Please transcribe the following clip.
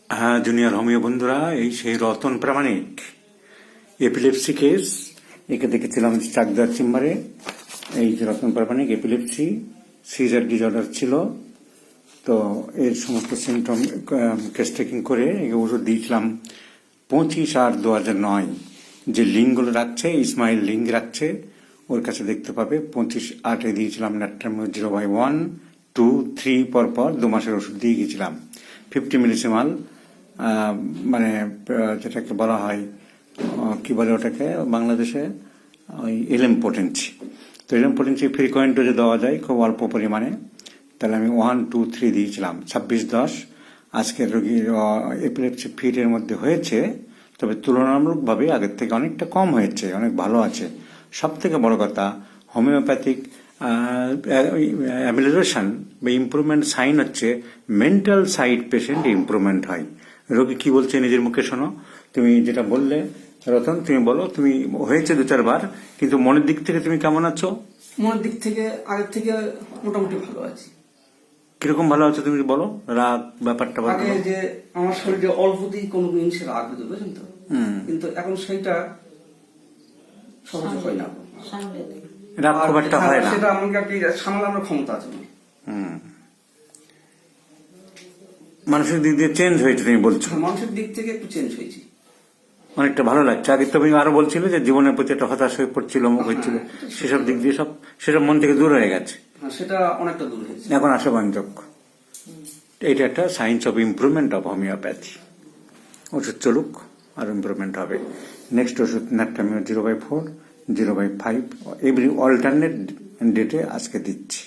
হ্যাঁ, junior homeo বন্ধুরা, এই সেই রতন প্রামাণিক এপিলেপসি কেস। একে দেখেছিলাম চাকদার চেম্বারে। এই যে রতন প্রামাণিক এপিলেপসি সিজার ডিসঅর্ডার ছিল, তো এর সমস্ত সিমটম কেস টেকিং করে এই ওষুধ দিয়েছিলাম 25/8/2009। যে লিঙ্কগুলো রাখছে, ইসমাইল লিঙ্ক রাখছে, ওর কাছে দেখতে পাবে। 25/8 দিয়েছিলাম ন্যাট্রামিও 0/1, 2, 3 পর 2 মাসের ওষুধ দিয়ে গেছিলাম। 50 মিলিসিমাল, মানে যেটাকে বলা হয়, কি বলে ওটাকে বাংলাদেশে, ওই এলএম পোটেন্সি। তো এলএম পোটেন্সি ফ্রিকোয়েন্ট ডোজে দেওয়া যায় খুব অল্প পরিমাণে। তাহলে আমি 1, 2, 3 দিয়েছিলাম। 26/10 আজকের রোগীর এপিলেপসি ফিটের মধ্যে হয়েছে, তবে তুলনামূলকভাবে আগের থেকে অনেকটা কম হয়েছে, অনেক ভালো আছে। সব থেকে বড় কথা, হোমিওপ্যাথিক অ্যামিলিয়েশন বা ইম্প্রুভমেন্ট সাইন হচ্ছে মেন্টাল সাইড পেশেন্ট ইম্প্রুভমেন্ট হয়। রোগী কি বলছে নিজের মুখে শোনো। তুমি যেটা বললে রতন, তুমি বলো, তুমি হয়েছে 2-4 বার, কিন্তু মনের দিক থেকে তুমি কেমন আছো? মনের দিক থেকে আগের থেকে মোটামুটি ভালো আছি। কিরকম ভালো আছো তুমি বলো, রাগ ব্যাপারটা বলো। আগে যে আমার শরীরে অল্পতেই কোনো জিনিসের রাগ হতো, বুঝলেন তো, কিন্তু এখন সেইটা সহজে হয় না। রাগ খুব একটা হয় না, সেটা আমাকে আর কি সামলানোর ক্ষমতা আছে না। মানসিক দিক দিয়ে চেঞ্জ হয়েছে তুমি বলছো? মানুষের দিক থেকে একটু চেঞ্জ হয়েছি, অনেকটা ভালো লাগছে। আগে তুমি আরো বলছিলে যে জীবনের প্রতি একটা হতাশ হয়ে পড়ছিল, মুখ হচ্ছিল, সেসব দিক দিয়ে সেসব মন থেকে দূর হয়ে গেছে। সেটা অনেকটা দূর হয়েছে, এখন আশাবাঞ্জক। এটা একটা science of improvement of homeopathy. ওষুধ চলুক, আর ইমপ্রুভমেন্ট হবে। নেক্সট ওষুধ ন্যাট্রামিও 0/4, 0/5 এভরি অল্টারনেট ডেটে আজকে দিচ্ছি।